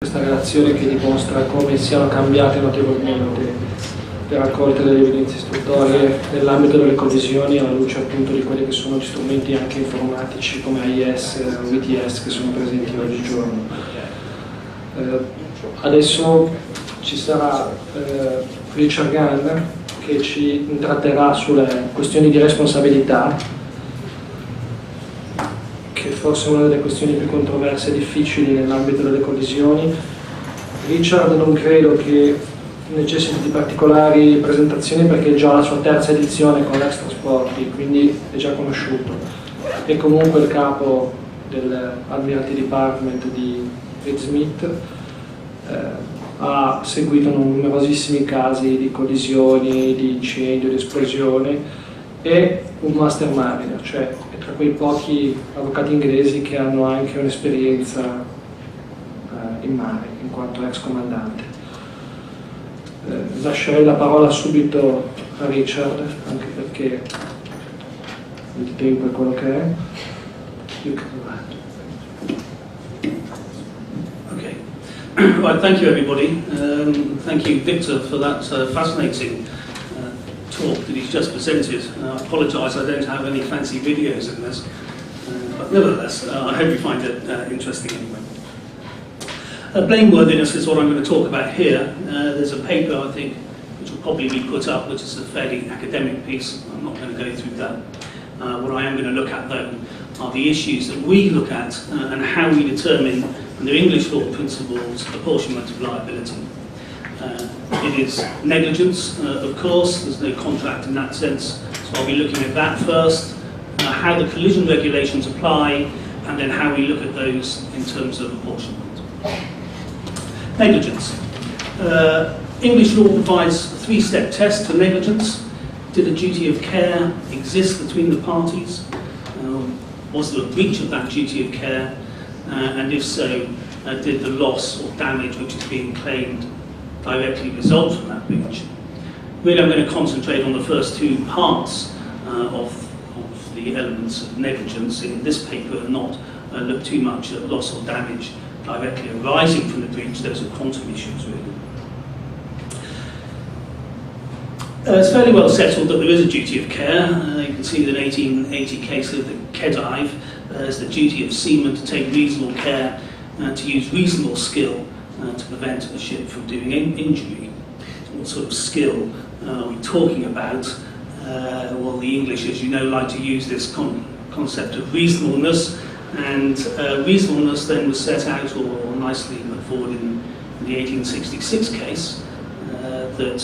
questa relazione che dimostra come siano cambiate notevolmente le raccolte delle evidenze istruttorie nell'ambito delle collisioni, alla luce appunto di quelli che sono gli strumenti anche informatici come AIS o VTS che sono presenti oggigiorno. Adesso ci sarà Richard Gunn che ci intratterà sulle questioni di responsabilità, che forse è una delle questioni più controverse e difficili nell'ambito delle collisioni. Richard non credo che necessiti di particolari presentazioni perché è già la sua terza edizione con Lextrasporti, quindi è già conosciuto. È comunque il capo dell'Admiralty Department di Reed Smith, ha seguito numerosissimi casi di collisioni, di incendio, di esplosione, e un master mariner, cioè è tra quei pochi avvocati inglesi che hanno anche un'esperienza in mare, in quanto ex comandante. Lascerei la parola subito a Richard, anche perché il tempo è quello che è. Okay. Right, thank you everybody. Thank you Victor for that fascinating talk that he's just presented. I apologise I don't have any fancy videos in this, but nevertheless I hope you find it interesting anyway. Blameworthiness is what I'm going to talk about here. There's a paper, I think, which will probably be put up, which is a fairly academic piece. I'm not going to go through that. What I am going to look at, though, are the issues that we look at and how we determine, under English law principles, apportionment of liability. It is negligence, of course. There's no contract in that sense. So I'll be looking at that first, how the collision regulations apply, and then how we look at those in terms of apportionment. Negligence. English law provides a three-step test for negligence. Did a duty of care exist between the parties? Was there a breach of that duty of care? And if so, did the loss or damage which is being claimed directly result from that breach? Really, I'm going to concentrate on the first two parts of the elements of negligence in this paper and not look too much at loss or damage directly arising from the breach. Those are quantum issues, really. It's fairly well settled that there is a duty of care. You can see the 1880 case of the Khedive. There's the duty of seamen to take reasonable care, to use reasonable skill to prevent a ship from doing injury. What sort of skill are we talking about? Well, the English, as you know, like to use this concept of reasonableness. And reasonableness then was set out, or nicely put forward in the 1866 case, that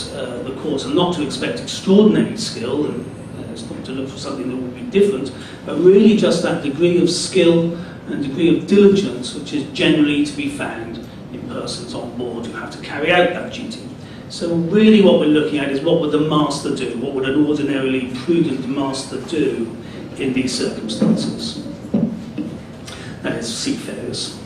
the courts are not to expect extraordinary skill, and it's not to look for something that will be different, but really just that degree of skill and degree of diligence which is generally to be found in persons on board who have to carry out that duty. So really what we're looking at is what would the master do, what would an ordinarily prudent master do in these circumstances. That is seafarers.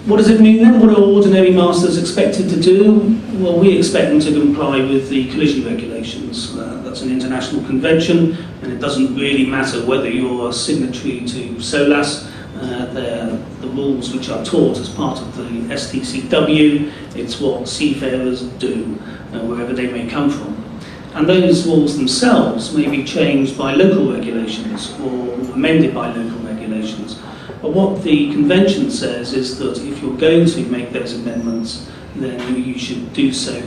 What does it mean then? What are ordinary masters expected to do? Well, we expect them to comply with the collision regulations. That's an international convention, and it doesn't really matter whether you're a signatory to SOLAS. They're the rules which are taught as part of the STCW. It's what seafarers do, wherever they may come from. And those rules themselves may be changed by local regulations or amended by local regulations. But what the convention says is that if you're going to make those amendments, then you should do so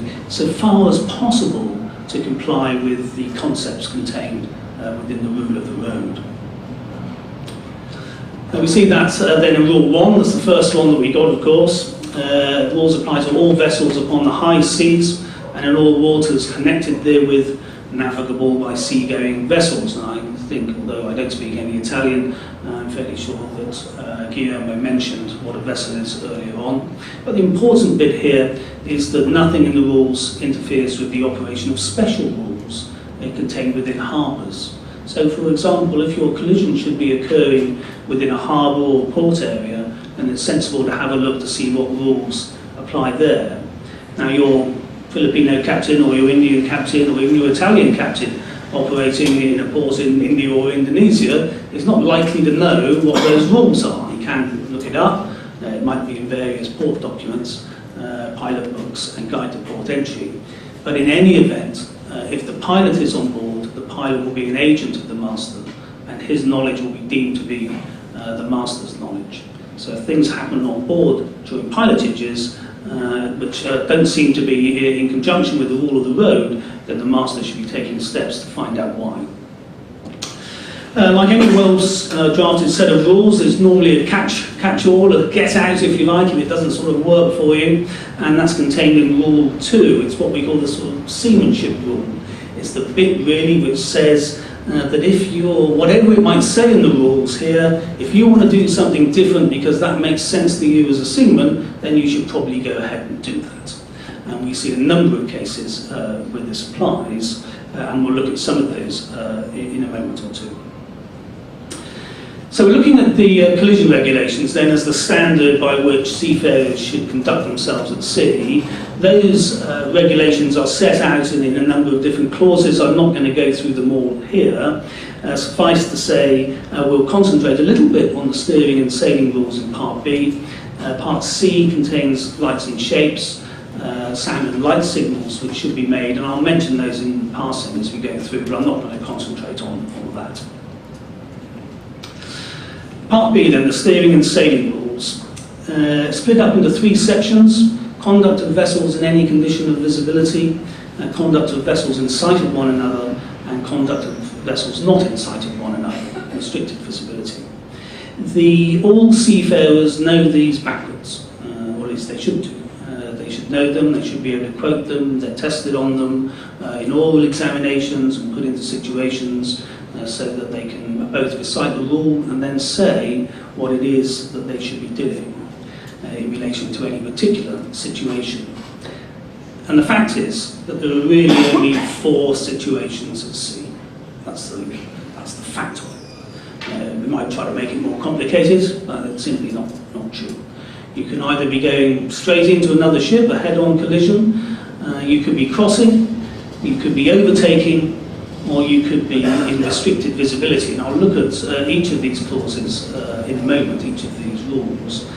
far as possible to comply with the concepts contained within the rule of the road. We see that then in Rule 1, that's the first one that we got, of course. Rules apply to all vessels upon the high seas and in all waters connected therewith, navigable by seagoing vessels. And I think, although I don't speak any Italian, I'm fairly sure that Guillermo mentioned what a vessel is earlier on. But the important bit here is that nothing in the rules interferes with the operation of special rules contained within harbours. So, for example, if your collision should be occurring within a harbour or port area, then it's sensible to have a look to see what rules apply there. Now, your Filipino captain or your Indian captain or even your Italian captain operating in a port in India or Indonesia is not likely to know what those rules are. He can look it up, It might be in various port documents, pilot books and guide to port entry. But in any event, if the pilot is on board, the pilot will be an agent of the master, and his knowledge will be deemed to be the master's knowledge. So if things happen on board during pilotages, which don't seem to be in conjunction with the rule of the road, then the master should be taking steps to find out why. Like any well-drafted set of rules, there's normally a catch-all, a get-out, if you like, if it doesn't sort of work for you, and that's contained in Rule 2. It's what we call the sort of seamanship rule. It's the bit, really, which says that if you're, whatever it might say in the rules here, if you want to do something different because that makes sense to you as a seaman, then you should probably go ahead and do that. And we see a number of cases where this applies, and we'll look at some of those in a moment or two. So we're looking at the collision regulations then as the standard by which seafarers should conduct themselves at sea. Those regulations are set out in a number of different clauses. I'm not going to go through them all here. Suffice to say, we'll concentrate a little bit on the steering and sailing rules in Part B. Part C contains lights and shapes, sound and light signals which should be made, and I'll mention those in passing as we go through, but I'm not going to concentrate on all that. Part B then, the steering and sailing rules. Split up into 3 sections: conduct of vessels in any condition of visibility, conduct of vessels in sight of one another, and conduct of vessels not in sight of one another, restricted visibility. All seafarers know these backwards, or at least they should do. They should know them, they should be able to quote them, they're tested on them in oral examinations and put into situations so that they can both recite the rule and then say what it is that they should be doing in relation to any particular situation. And the fact is that there are really only 4 situations at sea. That's the fact of it. We might try to make it more complicated, but it's simply not true. You can either be going straight into another ship, a head-on collision, you could be crossing, you could be overtaking, or you could be in restricted visibility. And I'll look at each of these clauses in a moment, each of these rules.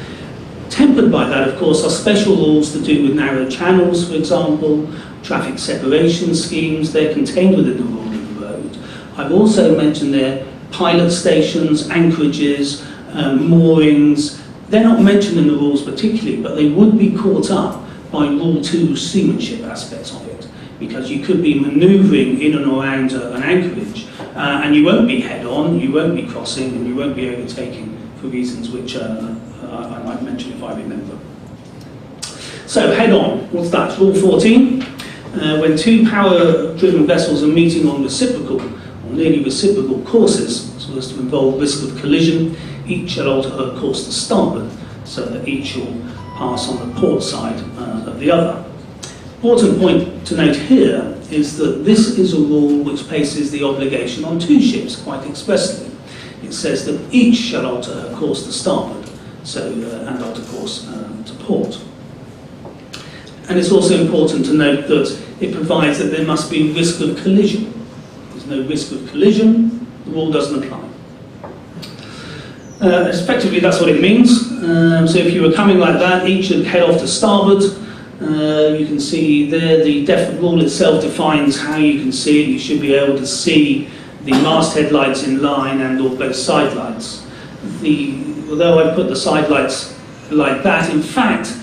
Tempered by that, of course, are special rules to do with narrow channels, for example, traffic separation schemes. They're contained within the rule of the road. I've also mentioned there pilot stations, anchorages, moorings. They're not mentioned in the rules particularly, but they would be caught up by Rule 2 seamanship aspects of it, because you could be manoeuvring in and around an anchorage, and you won't be head-on, you won't be crossing, and you won't be overtaking for reasons which I might mention if I remember. So, head-on, what's that? Rule 14. When 2 power-driven vessels are meeting on reciprocal or nearly reciprocal courses, so as to involve risk of collision, each shall alter her course to starboard, so that each will pass on the port side of the other. Important point to note here is that this is a rule which places the obligation on 2 ships quite expressly. It says that each shall alter her course to starboard, and alter course to port. And it's also important to note that it provides that there must be risk of collision. If there's no risk of collision, the rule doesn't apply. Effectively, that's what it means. So if you were coming like that, each should head off to starboard. You can see there the rule itself defines how you can see it. You should be able to see the masthead lights in line and or both side lights. Although I put the side lights like that, in fact,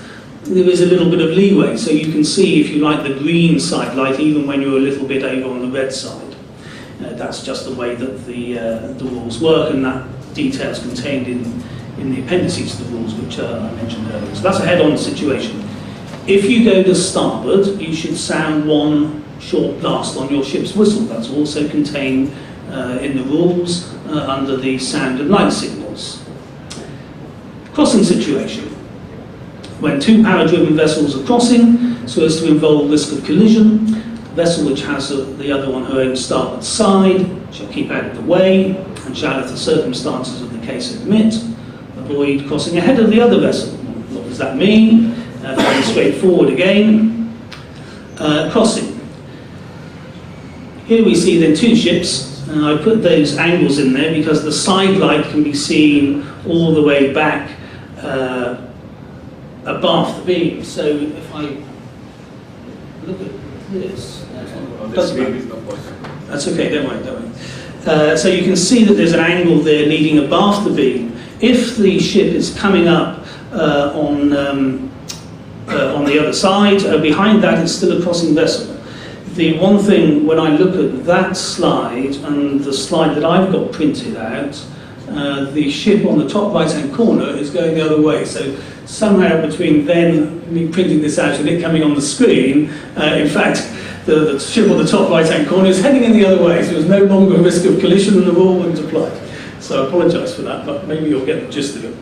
there is a little bit of leeway. So you can see, if you like, the green side light even when you're a little bit over on the red side. That's just the way that the rules work, and that detail is contained in the appendices to the rules, which I mentioned earlier. So that's a head-on situation. If you go to starboard, you should sound 1 short blast on your ship's whistle. That's also contained in the rules under the sound and light signals. Crossing situation. When 2 power-driven vessels are crossing, so as to involve risk of collision, the vessel which has the other on her own starboard side shall keep out of the way, and shall, if the circumstances of the case admit, avoid crossing ahead of the other vessel. What does that mean? Very straightforward again. Crossing. Here we see then 2 ships. I put those angles in there because the side light can be seen all the way back abaft the beam. So if I look at this, doesn't matter. That's okay, don't worry. So you can see that there's an angle there leading abaft the beam. If the ship is coming up on the other side, behind that it's still a crossing vessel. The one thing, when I look at that slide and the slide that I've got printed out, the ship on the top right-hand corner is going the other way. So somehow between then, me printing this out and it coming on the screen, in fact, the ship on the top right-hand corner is heading in the other way, so there's no longer a risk of collision and the rule wouldn't apply. So I apologise for that, but maybe you'll get the gist of it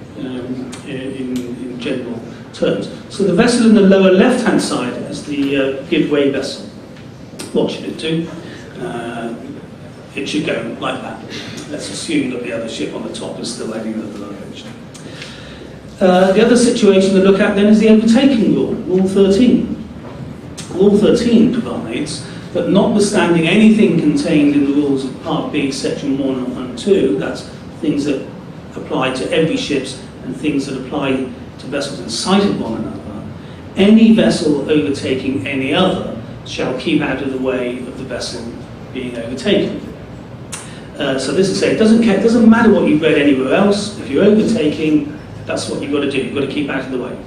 in general terms. So the vessel in the lower left-hand side is the give-way vessel. What should it do? It should go like that. Let's assume that the other ship on the top is still heading in the other direction. The other situation to look at then is the overtaking rule, Rule 13. Rule 13 provides that notwithstanding anything contained in the rules of Part B, Section 1 and 2, that's things that apply to every ship and things that apply to vessels in sight of one another, any vessel overtaking any other shall keep out of the way of the vessel being overtaken. So this is saying, it doesn't matter what you've read anywhere else, if you're overtaking, that's what you've got to do, you've got to keep out of the way.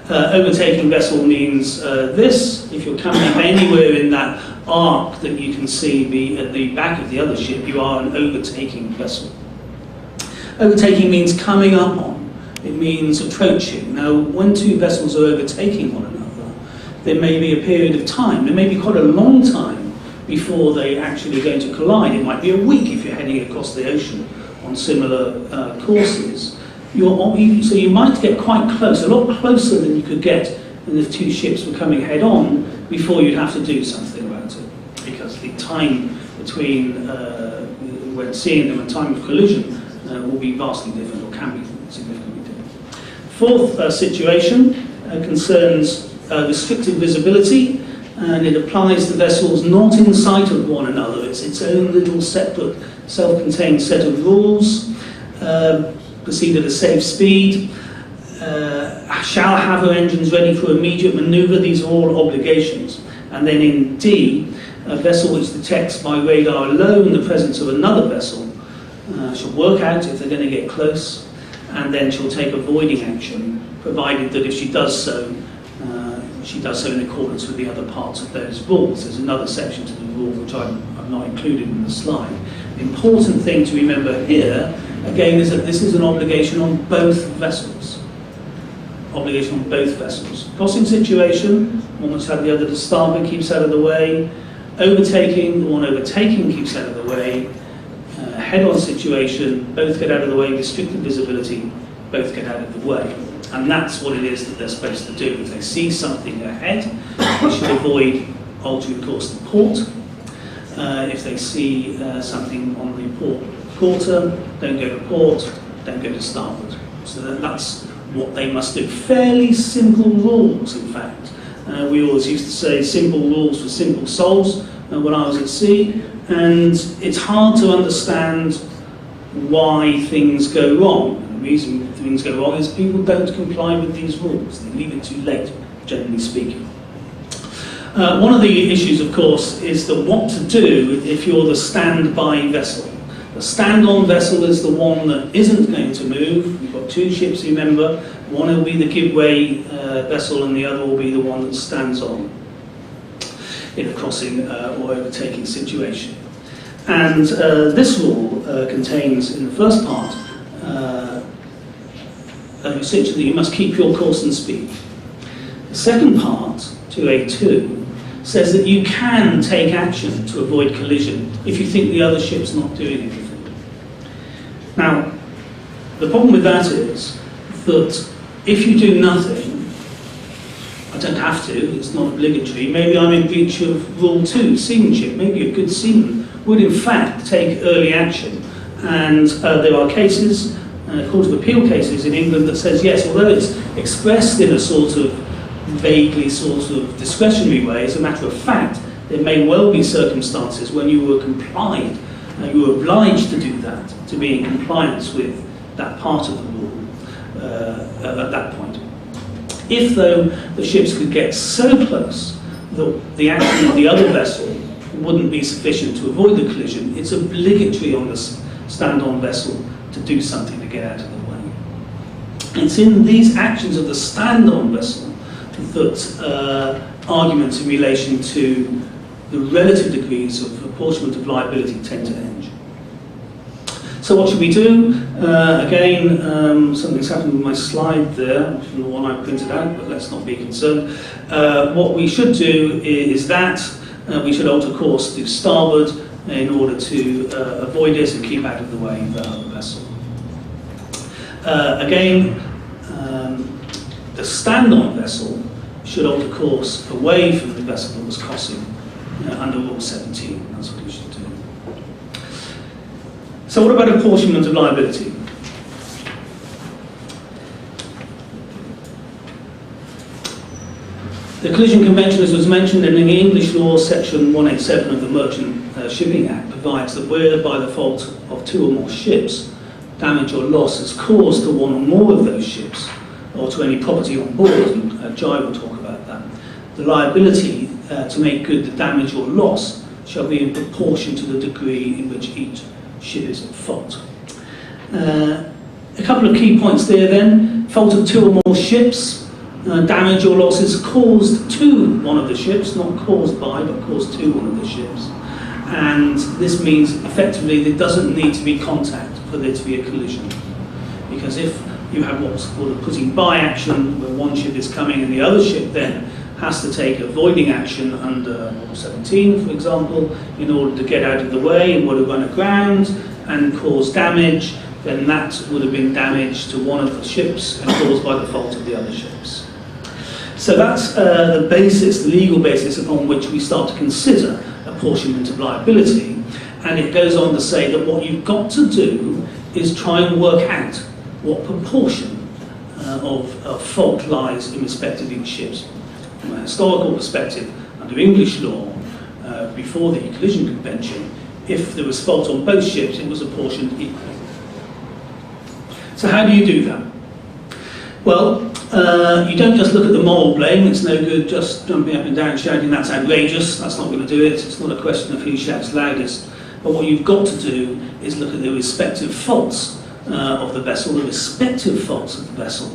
Overtaking vessel means this: if you're coming up anywhere in that arc that you can see at the back of the other ship, you are an overtaking vessel. Overtaking means coming up on, it means approaching. Now, when two vessels are overtaking one another, there may be a period of time, there may be quite a long time before they actually are going to collide. It might be a week if you're heading across the ocean on similar courses. So you might get quite close, a lot closer than you could get when the two ships were coming head on before you'd have to do something about it. Because the time between when seeing them and time of collision will be vastly different, or can be significantly different. Fourth situation concerns restricted visibility, and it applies to vessels not in sight of one another. It's its own little separate, self-contained set of rules. Proceed at a safe speed, shall have her engines ready for immediate manoeuvre. These are all obligations. And then in D, a vessel which detects by radar alone the presence of another vessel shall work out if they're going to get close, and then she'll take avoiding action, provided that if she does so in accordance with the other parts of those rules. There's another section to the rule which I've not included in the slide. The important thing to remember here, again, is that this is an obligation on both vessels. Obligation on both vessels. Crossing situation, one which had the other to starboard keeps out of the way. Overtaking, the one overtaking keeps out of the way. Head-on situation, both get out of the way. Restricted visibility, both get out of the way. And that's what it is that they're supposed to do. If they see something ahead, they should avoid altering course to port. If they see something on the port quarter, don't go to port, don't go to starboard. So that's what they must do. Fairly simple rules, in fact. We always used to say simple rules for simple souls when I was at sea, and it's hard to understand why things go wrong. The reason things go wrong is people don't comply with these rules. They leave it too late, generally speaking. One of the issues, of course, is that what to do if you're the standby vessel. The stand-on vessel is the one that isn't going to move. We've got two ships, remember. One will be the give-way vessel and the other will be the one that stands on in a crossing or overtaking situation. And this rule contains, in the first part, essentially you must keep your course and speed. The second part, 2A2, says that you can take action to avoid collision if you think the other ship's not doing anything. Now, the problem with that is that if you do nothing, I don't have to, it's not obligatory, maybe I'm in breach of Rule 2, seamanship. Maybe a good seaman would in fact take early action. And there are cases, Court of Appeal cases in England that says yes, although it's expressed in a sort of vaguely sort of discretionary way, as a matter of fact, there may well be circumstances when you were complied, you were obliged to do that, to be in compliance with that part of the rule at that point. If, though, the ships could get so close that the action of the other vessel wouldn't be sufficient to avoid the collision, it's obligatory on the stand-on vessel to do something to get out of the way. It's in these actions of the stand-on vessel that arguments in relation to the relative degrees of apportionment of liability tend to hinge. So what should we do? Again, something's happened with my slide there, which is the one I printed out, but let's not be concerned. What we should do is that we should alter course to starboard in order to avoid it and keep out of the way of the other vessel. Again, the stand-on vessel should alter course away from the vessel that was crossing under Rule 17. That's what we should do. So what about apportionment of liability? The Collision Convention, as was mentioned in the English law, section 187 of the Merchant Shipping Act, provides that where by the fault of two or more ships, damage or loss is caused to one or more of those ships, or to any property on board, and Jai will talk about that, the liability to make good the damage or loss shall be in proportion to the degree in which each ship is at fault. A couple of key points there then. Fault of two or more ships, damage or loss is caused to one of the ships, not caused by, but caused to one of the ships. And this means effectively there doesn't need to be contact for there to be a collision. Because if you have what's called a putting by action, where one ship is coming and the other ship then has to take avoiding action under Rule 17, for example, in order to get out of the way and would have run aground and cause damage, then that would have been damage to one of the ships and caused by the fault of the other ships. So that's the basis, the legal basis upon which we start to consider apportionment of liability. And it goes on to say that what you've got to do is try and work out what proportion of fault lies in respect of each ship's. From a historical perspective, under English law, before the Collision Convention, if there was fault on both ships, it was apportioned equally. So how do you do that? Well, you don't just look at the moral blame. It's no good just jumping up and down shouting that's outrageous. That's not going to do it. It's not a question of who shouts loudest. But what you've got to do is look at the respective faults of the vessel, the respective faults of the vessel,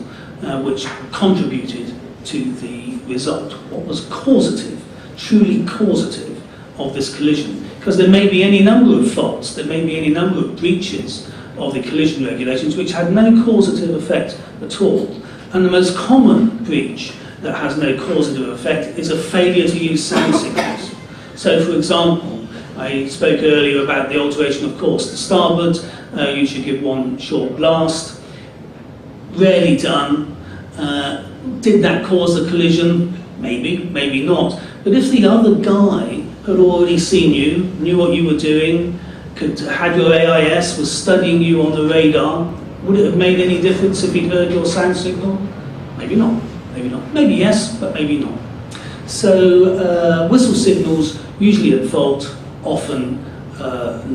which contributed to the result. What was causative, truly causative of this collision? Because there may be any number of faults, there may be any number of breaches of the collision regulations which had no causative effect at all. And the most common breach that has no causative effect is a failure to use sound signals. So, for example, I spoke earlier about the alteration of course to starboard. You should give one short blast. Rarely done. Did that cause the collision? Maybe, maybe not. But if the other guy had already seen you, knew what you were doing, had your AIS, was studying you on the radar, would it have made any difference if he'd heard your sound signal? Maybe not. Maybe not. Maybe yes, but maybe not. So whistle signals, usually at fault, often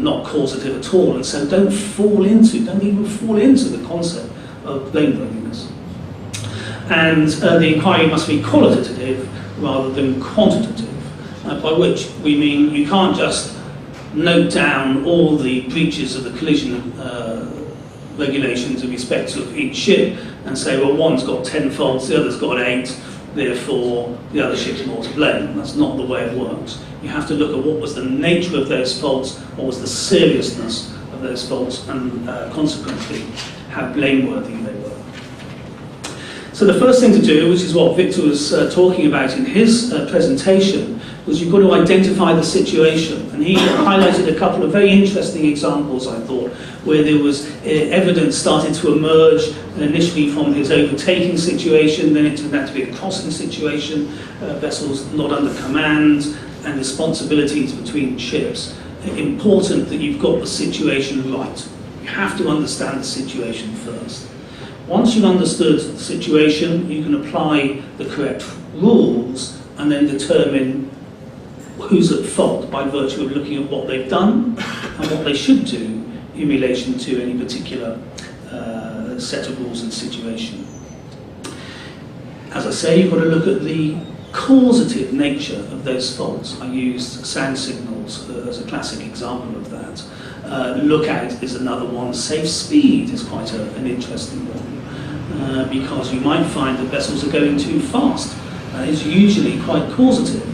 not causative at all, and so don't even fall into the concept of blameworthiness. And the inquiry must be qualitative rather than quantitative, by which we mean you can't just note down all the breaches of the collision regulations in respect of each ship and say, well, one's got 10 faults, the other's got 8, therefore the other ship's more to blame. That's not the way it works. You have to look at what was the nature of those faults, what was the seriousness of those faults, and consequently how blameworthy they were. So the first thing to do, which is what Victor was talking about in his presentation, was you've got to identify the situation. And he highlighted a couple of very interesting examples, I thought, where there was evidence started to emerge initially from his overtaking situation, then it turned out to be a crossing situation, vessels not under command, and responsibilities between ships. Important that you've got the situation right. You have to understand the situation first. Once you've understood the situation, you can apply the correct rules and then determine who's at fault by virtue of looking at what they've done and what they should do in relation to any particular set of rules and situation. as I say, you've got to look at the causative nature of those faults. I used sand signals as a classic example of that. Lookout is another one. Safe speed is quite an interesting one, because you might find that vessels are going too fast. It's usually quite causative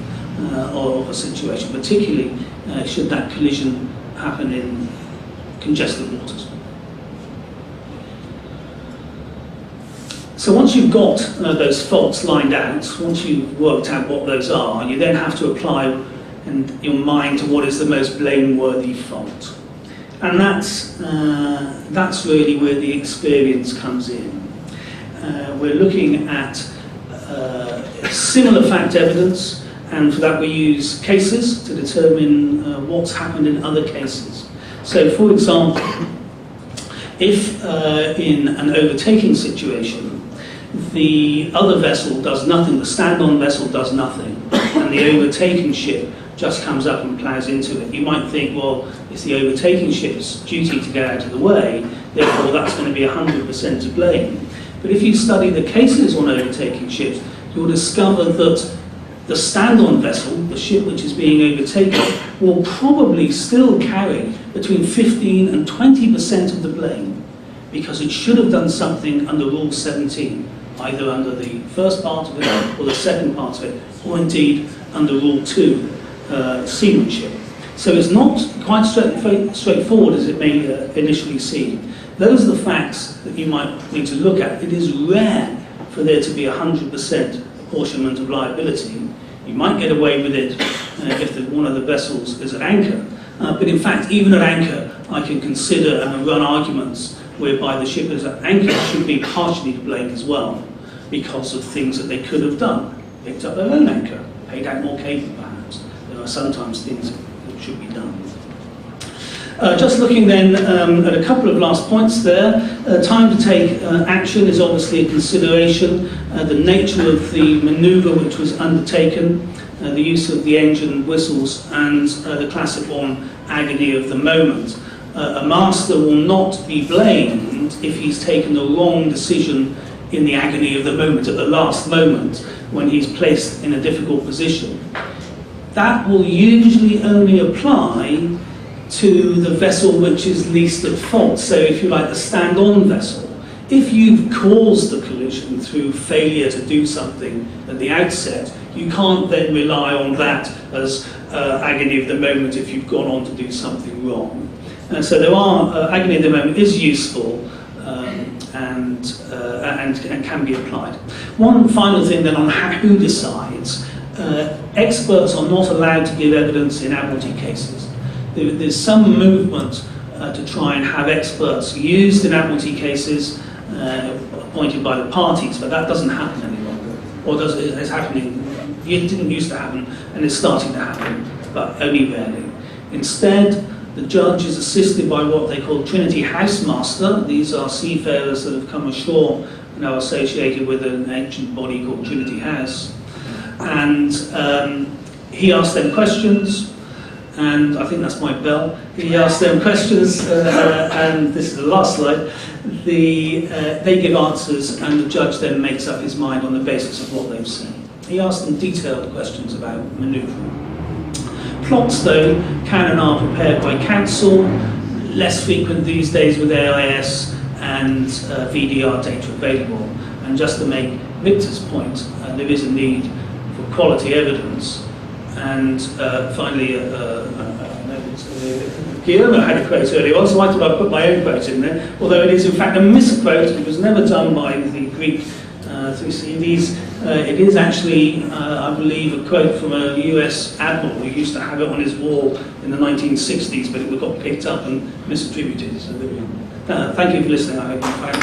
of a situation, particularly should that collision happen in congested waters. So once you've got those faults lined out, once you've worked out what those are, you then have to apply your mind to what is the most blameworthy fault. And that's really where the experience comes in. We're looking at similar fact evidence, and for that we use cases to determine what's happened in other cases. So for example, if in an overtaking situation, the other vessel does nothing, the stand-on vessel does nothing, and the overtaking ship just comes up and plows into it, you might think, well, it's the overtaking ship's duty to get out of the way, therefore that's going to be 100% to blame. But if you study the cases on overtaking ships, you'll discover that the stand-on vessel, the ship which is being overtaken, will probably still carry between 15 and 20% of the blame, because it should have done something under Rule 17, either under the first part of it or the second part of it, or indeed under Rule 2, seamanship. So it's not quite straightforward as it may initially seem. Those are the facts that you might need to look at. It is rare for there to be 100% apportionment of liability. You might get away with it if one of the vessels is at anchor. But in fact, even at anchor, I can consider and run arguments whereby the ship is at anchor should be partially to blame as well, because of things that they could have done. Picked up their own anchor, paid out more cable perhaps. There are sometimes things that should be done. Just looking then at a couple of last points there. Time to take action is obviously a consideration. The nature of the manoeuvre which was undertaken, the use of the engine whistles, and the classic one, agony of the moment. A master will not be blamed if he's taken the wrong decision in the agony of the moment, at the last moment, when he's placed in a difficult position. That will usually only apply to the vessel which is least at fault. So if you like, the stand-on vessel. If you've caused the collision through failure to do something at the outset, you can't then rely on that as agony of the moment if you've gone on to do something wrong. And so there are, agony of the moment is useful and can be applied. One final thing then on who decides. Experts are not allowed to give evidence in Admiralty cases. There's some movement to try and have experts used in Admiralty cases appointed by the parties, but that doesn't happen any longer. Or it's happening, it didn't used to happen, and it's starting to happen, but only rarely. Instead, the judge is assisted by what they call Trinity Housemaster. These are seafarers that have come ashore and are associated with an ancient body called Trinity House. And he asks them questions, and I think that's my bell. He asks them questions, and this is the last slide. They give answers, and the judge then makes up his mind on the basis of what they've seen. He asks them detailed questions about manoeuvring. Plots, though, can and are prepared by counsel, less frequent these days with AIS and VDR data available. And just to make Victor's point, there is a need for quality evidence. And finally, Guillermo had a quote earlier on, so I thought I'd put my own quote in there, although it is in fact a misquote. It was never done by the Greek 3CVs. It is actually, I believe, a quote from a US admiral who used to have it on his wall in the 1960s, but it got picked up and misattributed. So there we go. Thank you for listening. I hope you found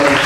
it.